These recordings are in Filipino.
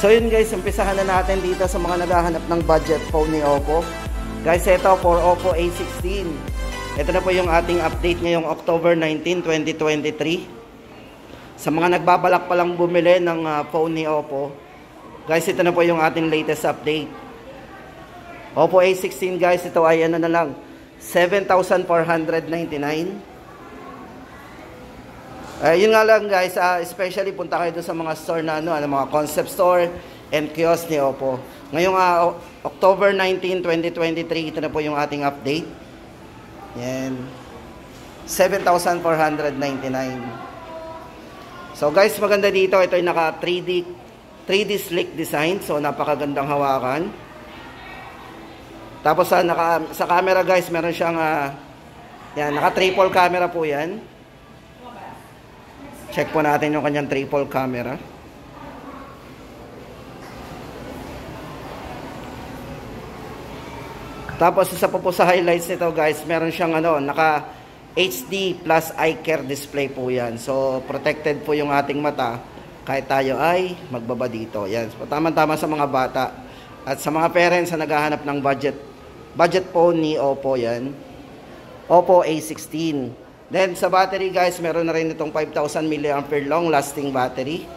So yun guys, umpisahan na natin dito sa mga naghahanap ng budget phone ni Oppo. Guys, ito for Oppo A16. Ito na po yung ating update ngayong October 19, 2023. Sa mga nagbabalak palang bumili ng phone ni Oppo, guys, ito na po yung ating latest update. Oppo A16 guys, ito ay ano na lang, 7,499. Yun nga lang guys, especially punta kayo doon sa mga store na mga concept store and kiosk ni Oppo. Ngayong October 19, 2023, ito na po yung ating update. Yan. 7,499. So guys, maganda dito. Ito ay naka 3D slick design. So napakagandang hawakan. Tapos sa camera guys, meron siyang yan, naka triple camera po yan. Check po natin yung kanyang triple camera. Tapos isa po sa highlights nito guys, meron siyang naka HD plus eye care display po yan. So protected po yung ating mata kahit tayo ay magbaba dito. Yan. So, tama-tama sa mga bata at sa mga parents na naghahanap ng budget phone ni Oppo yan. Oppo A16. Then sa battery guys, meron na rin itong 5,000 mAh long lasting battery.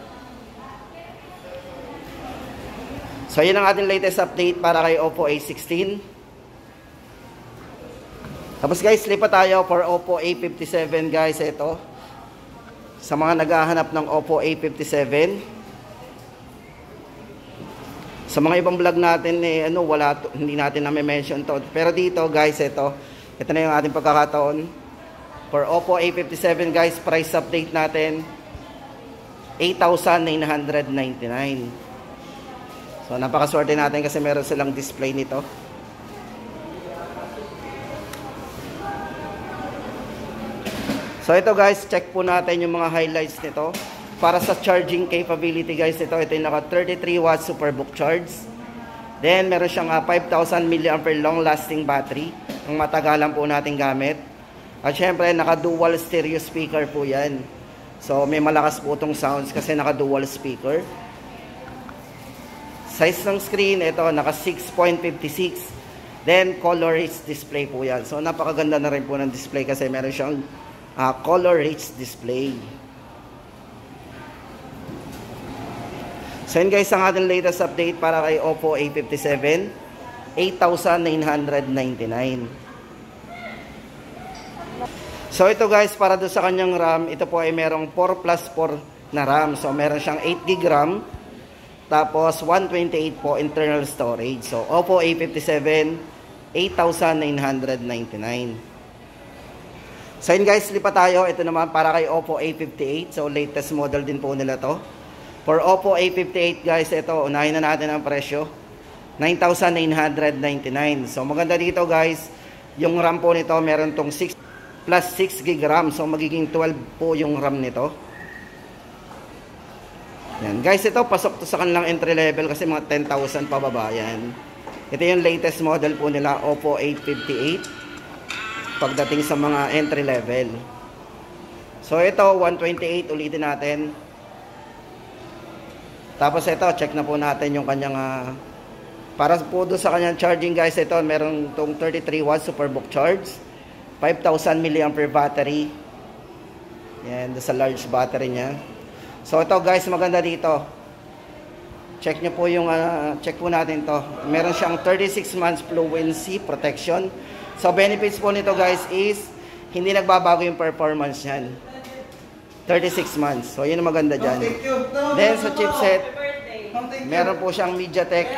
So yun ang ating latest update para kay Oppo A16. Tapos guys, lipat tayo for Oppo A57 guys. Ito sa mga naghahanap ng Oppo A57. Sa mga ibang vlog natin hindi natin na-mention to. Pero dito guys, ito na yung ating pagkakataon. For Oppo A57 guys, price update natin 8,999. So napakaswerte natin kasi meron silang display nito. So ito guys, check po natin yung mga highlights nito. Para sa charging capability guys, ito yung naka 33 watts superbook charge. Then meron siyang 5,000 mAh long lasting battery. Ang matagalan po natin gamit. At syempre, naka-dual stereo speaker po yan. So, may malakas po itong sounds kasi naka-dual speaker. Size ng screen, ito, naka 6.56. Then, color-rich display po yan. So, napakaganda na rin po ng display kasi meron siyang color-rich display. So, yun guys, ang ating latest update para kay Oppo A57. 8,999. So ito guys, para doon sa kanyang RAM, ito po ay merong 4+4 na RAM. So meron siyang 8GB RAM, tapos 128 po internal storage. So Oppo A57, 8,999. So yun guys, lipat tayo. Ito naman para kay Oppo A58. So latest model din po nila to. For Oppo A58 guys, ito, unahin na natin ang presyo. 9,999. So maganda dito guys, yung RAM po nito meron tong 6 plus 6GB RAM. So magiging 12 po yung RAM nito. Yan. Guys, ito pasok to sa kanilang entry level kasi mga 10,000 pababa yan. Ito yung latest model po nila, Oppo A58. Pagdating sa mga entry level. So ito, 128 ulitin natin. Tapos ito, check na po natin yung kanyang para po doon sa kanyang charging guys, ito meron tong 33 watts superbook charge. 5,000 mAh battery. Yan, sa large battery niya. So ito guys, maganda dito. Check nyo po yung check po natin to. Meron siyang 36 months fluency protection. So benefits po nito guys is hindi nagbabago yung performance niyan. 36 months. So yun ang maganda diyan. Then sa chipset, meron po siyang MediaTek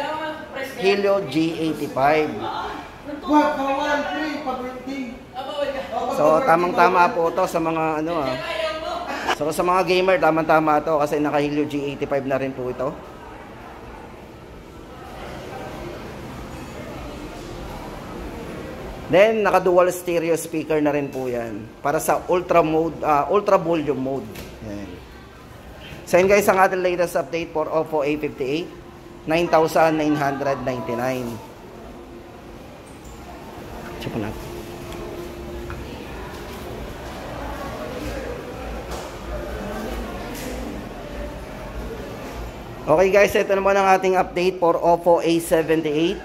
Helio G85. So tamang-tama po to sa mga So sa mga gamer, tamang-tama to kasi naka Helio G85 na rin po ito. Then naka dual stereo speaker na rin po 'yan para sa ultra volume mode. Yan. So yun guys, ang ating latest update for Oppo A58, 9,999. Check po natin. Okay guys, ito naman ang ating update for Oppo A78.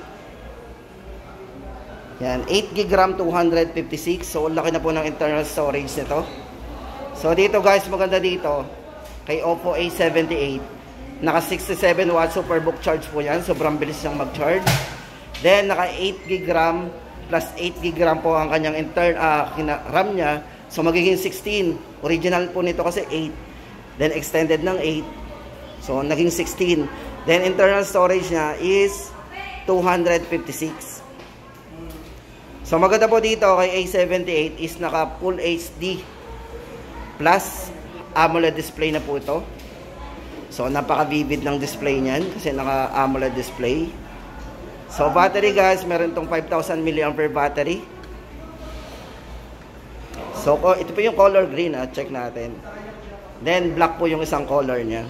Yan, 8GB RAM 256. So laki na po ng internal storage nito. So dito guys, maganda dito kay Oppo A78, naka 67 watt superbook charge po yan. Sobrang bilis niyang mag-charge. Then naka 8GB RAM plus 8GB RAM po ang kanyang RAM niya. So magiging 16. Original po nito kasi 8. Then extended ng 8. So naging 16. Then internal storage niya is 256. So maganda po dito kay A78 is naka Full HD plus AMOLED display na po ito. So napaka-vivid ng display niyan kasi naka AMOLED display. So battery guys, meron tong 5,000 mAh battery. So ito po yung color green, check natin. Then black po yung isang color niya.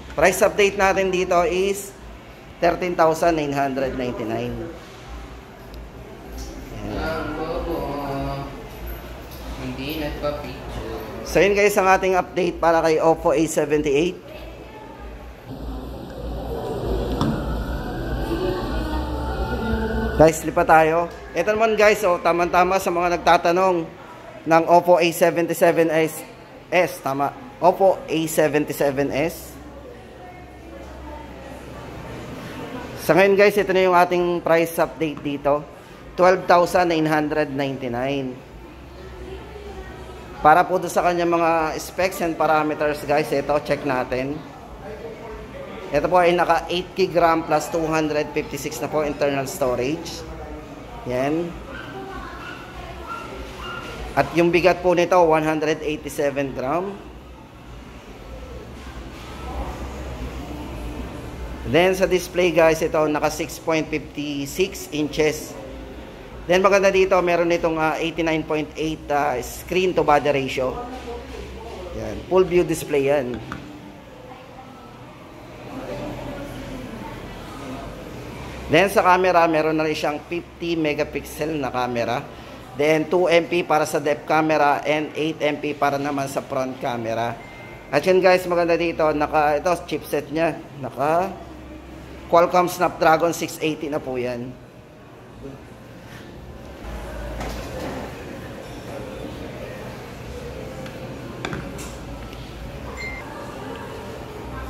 Price update natin dito is 13,999. Hindi nagpa-picture. So yun guys ang ating update para kay Oppo A78. Guys, lipat tayo. Ito naman guys, tama-tama sa mga nagtatanong ng Oppo A77s. Tama. Oppo A77s. Sa ngayon guys, ito na yung ating price update dito. 12,999. Para po doon sa kanyang mga specs and parameters guys, ito check natin. Ito po ay naka 8GB RAM plus 256 na po internal storage. Yan. At yung bigat po nito 187 gram. Then sa display guys, ito naka 6.56 inches. Then maganda dito, meron itong 89.8 screen to body ratio. Yan, full view display yan. Then sa camera, meron na rin siyang 50 megapixel na camera. Then 2MP para sa depth camera and 8MP para naman sa front camera. At yun guys, maganda dito, ito chipset niya, naka Qualcomm Snapdragon 680 na po yan.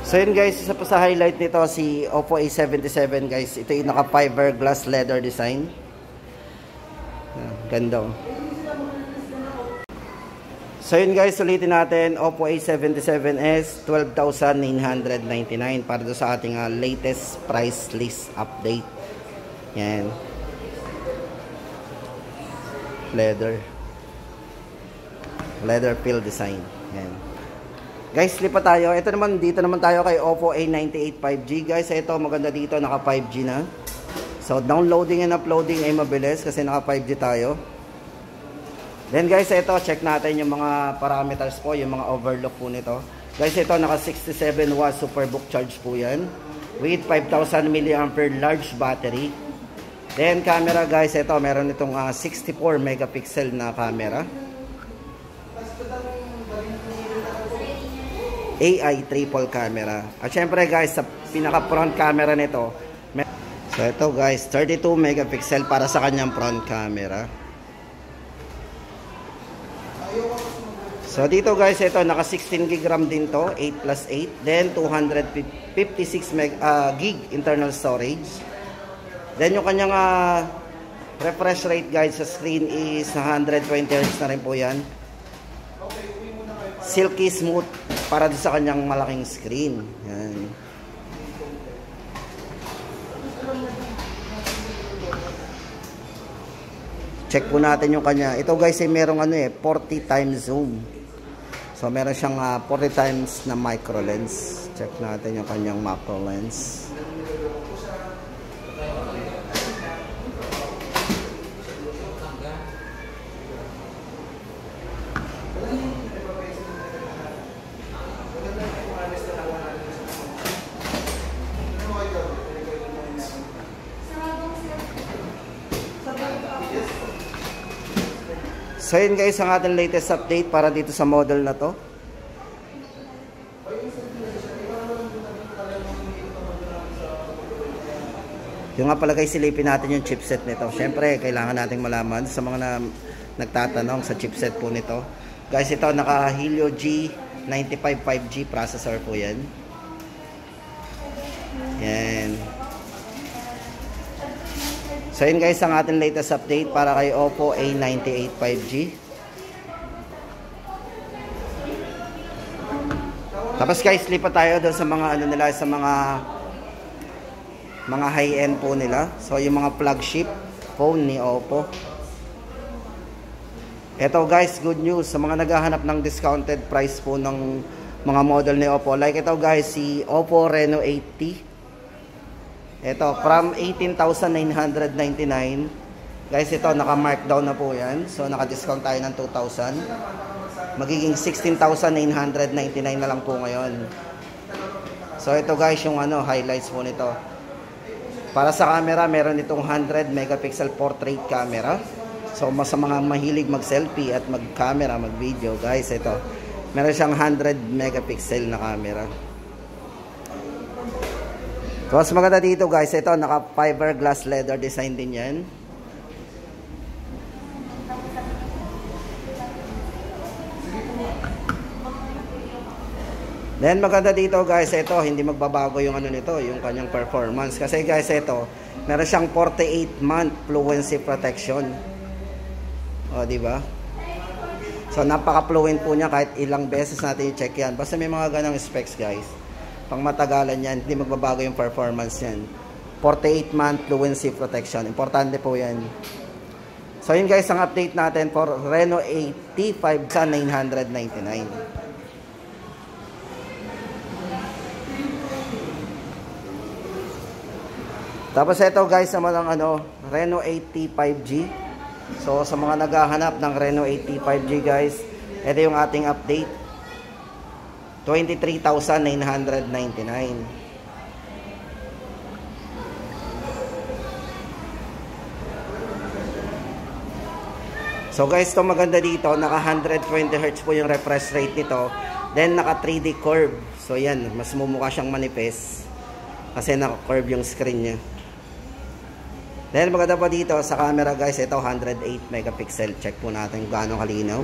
So yun guys, isa pa sa highlight nito si Oppo A77 guys. Ito yung naka fiberglass leather design. Ganda. So yun guys, ulitin natin, Oppo A77s, 12,999 para doon sa ating latest price list update. Yan. Leather fill design. Yan. Guys, lipat tayo. Ito naman, dito naman tayo kay Oppo A98 5G. Guys, ito maganda dito, naka 5G na. So downloading and uploading ay mabilis kasi naka 5G tayo. Then guys, ito, check natin yung mga parameters po, yung mga overlook po nito. Guys, ito, naka 67 watt superbook charge po yan. With 5,000 mAh large battery. Then camera guys, ito, meron itong 64 megapixel na camera. AI triple camera. At syempre guys, sa pinaka front camera nito, so ito guys, 32 megapixel para sa kanyang front camera. So dito guys, ito naka 16GB RAM din to, 8 plus 8. Then 256 gig internal storage. Then yung kanyang refresh rate guys sa screen is 120Hz na rin po yan. Silky smooth para sa kanyang malaking screen. Yan. Check po natin yung kanya. Ito guys ay merong 40 times zoom. So meron siyang 40 times na micro lens. Check natin yung kanyang macro lens. So yun guys, ang ating latest update para dito sa model na to. Yung nga pala guys, silipin natin yung chipset nito. Syempre, kailangan nating malaman sa mga nagtatanong sa chipset po nito. Guys, ito naka Helio G95 5G processor po yan. Yan. So yun guys, ang ating latest update para kay Oppo A98 5G. Tapos guys, lipat tayo doon sa mga ano nila, sa mga high-end po nila. So yung mga flagship phone ni Oppo. Ito guys, good news sa mga naghahanap ng discounted price po ng mga model ni Oppo. Like ito guys, si Oppo Reno 8T. Ito, from 18,999. Guys, ito, naka-markdown na po yan. So, naka-discount tayo ng 2,000. Magiging 16,999 na lang po ngayon. So, ito guys, yung highlights po nito. Para sa camera, meron itong 100 megapixel portrait camera. So, sa mga mahilig mag-selfie at mag-camera, mag-video, guys, ito. Meron siyang 100 megapixel na camera. Tapos maganda dito guys, ito naka fiberglass leather design din yan. Then maganda dito guys, ito hindi magbabago yung nito, yung kanyang performance. Kasi guys, ito meron siyang 48-month fluency protection. O, di ba? So napaka-fluent po niya kahit ilang beses natin i-check yan. Basta may mga ganang specs guys. Pang matagalan yan, hindi magbabago yung performance yan. 48-month fluency protection. Importante po yan. So yun guys, ang update natin for Reno 8T 5,999. Tapos ito guys, naman ang Reno 8T 5G. So sa mga naghahanap ng Reno 8T 5G guys, ito yung ating update. 23,999. So guys, ito maganda dito, naka 120 Hz po yung refresh rate nito. Then naka 3D curve. So yan, mas mumukha siyang manifest kasi naka curve yung screen niya. Then maganda pa dito sa camera guys, ito 108 megapixel. Check po natin kung gaano kalinaw.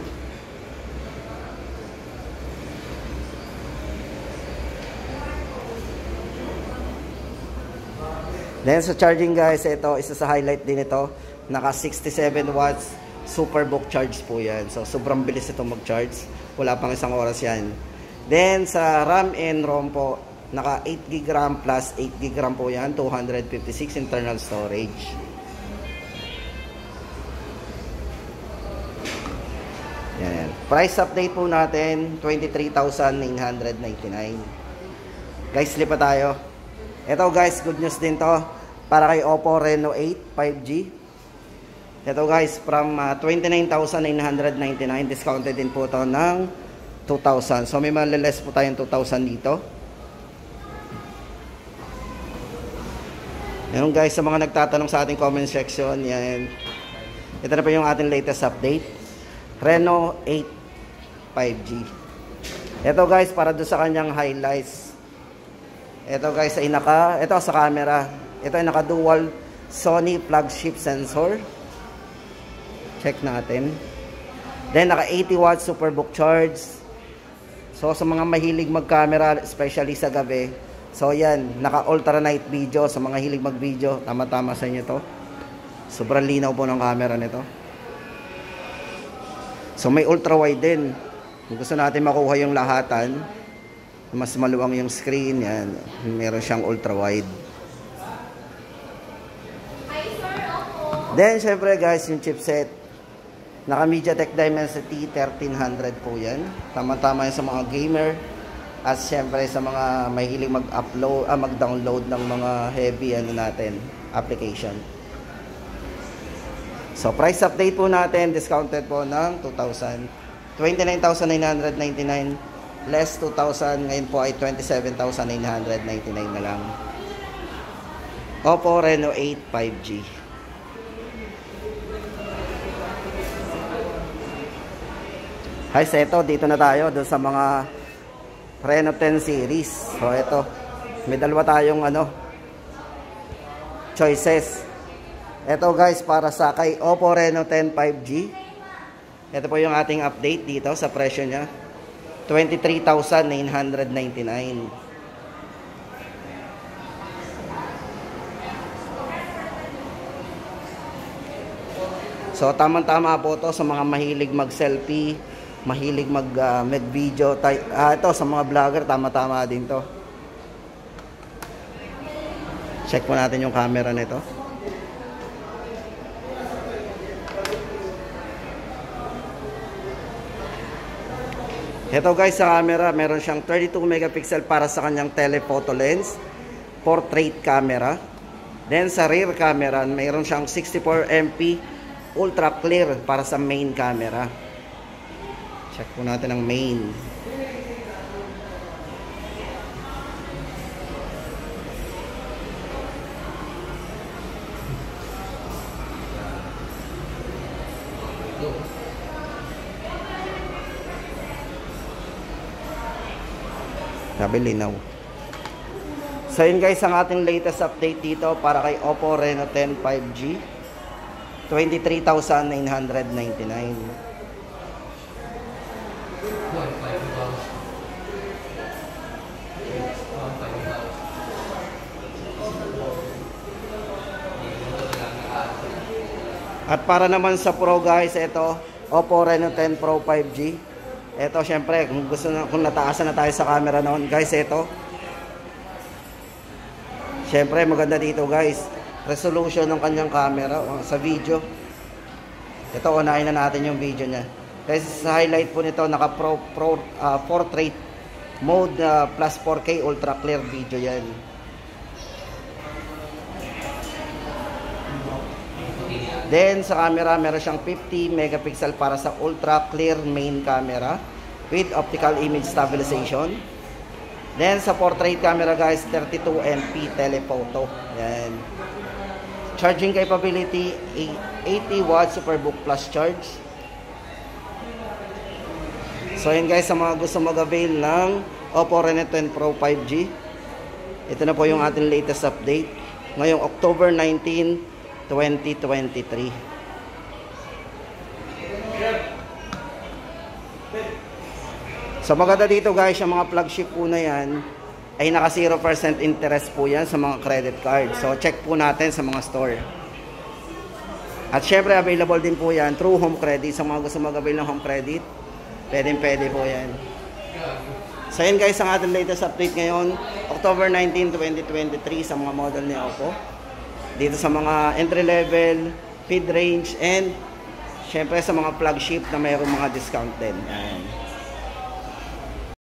Then sa charging guys, ito isa sa highlight din ito, naka 67 watts superbook charge po yan. So sobrang bilis ito mag-charge, wala pang isang oras yan. Then sa RAM and ROM po, naka 8GB RAM plus 8GB RAM po yan, 256 internal storage. Yan. Price update po natin, 23,999. Guys, lipat tayo. Ito guys, good news din to para kay Oppo Reno 8 5G. Ito guys, from 29,999, discounted din po to ng 2,000. So may maliless po tayong 2,000 dito. Yan guys, sa mga nagtatanong sa ating comment section, yan. Ito na po yung ating latest update. Reno 8 5G. Ito guys, para doon sa kanyang highlights. Ito guys ay ito sa camera. Ito ay naka dual Sony flagship sensor. Check natin. Then naka 80 watts superbook charge. So sa mga mahilig mag-camera, especially sa gabi. So yan, naka ultra night video sa mga hilig mag-video. Tama-tama sa inyo to. Sobrang linaw po ng camera nito. So may ultra wide din. Kung gusto natin makuha yung lahatan, mas maluwang yung screen, yan. Meron siyang ultra wide. Then syempre guys, yung chipset, naka MediaTek Dimensity 1300 po yan. Tama-tama yan sa mga gamer at syempre sa mga mahilig mag-upload, mag-download ng mga heavy natin application. So price update po natin, discounted po ng 2,000. 29,999 less 2,000, ngayon po ay 27,999 na lang. Oppo Reno 8 5G. Hi, seto, dito na tayo doon sa mga Reno 10 series. So ito, may dalawa tayong choices. Ito guys, para sa kay Oppo Reno 10 5G. Ito po yung ating update dito sa presyo niya. 23,999. So tamang-tama po to sa mga mahilig mag-selfie, mahilig mag-video. Ito sa mga vlogger, tama-tama din to. Check po natin yung camera nito. Ito guys, sa camera, meron siyang 32 megapixel para sa kanyang telephoto lens, portrait camera. Then sa rear camera, meron siyang 64 MP ultra clear para sa main camera. Check po natin ang main. Sabi linaw. So yun guys, ang ating latest update dito para kay Oppo Reno 10 5G. 23,999. At para naman sa Pro guys, ito Oppo Reno 10 Pro 5G. Ito syempre, kung gusto na, kung nataasan na tayo sa camera noon guys, ito. Syempre maganda dito guys, resolution ng kanyang camera sa video. Ito, unahin na natin yung video niya. Kasi sa highlight po nito, naka portrait mode plus 4K ultra clear video yan. Then sa camera, meron siyang 50 megapixel para sa ultra clear main camera with optical image stabilization. Then sa portrait camera guys, 32 MP telephoto. Yan. Charging capability, 80 watts Superbook Plus charge. So yun guys, sa mga gusto mag-avail ng Oppo Reno 10 Pro 5G, ito na po yung ating latest update ngayong October 19, 2023. So maganda dito guys, yung mga flagship po na yan ay naka 0% interest po yan sa mga credit card. So check po natin sa mga store. At syempre available din po yan through home credit. Sa mga gusto mag-avail ng home credit, pwede po yan. So yun guys, ang ating latest update ngayon, October 19, 2023 sa mga model ni Oppo. Dito sa mga entry level, mid range, and syempre sa mga flagship na mayroong mga discount din. Ayan.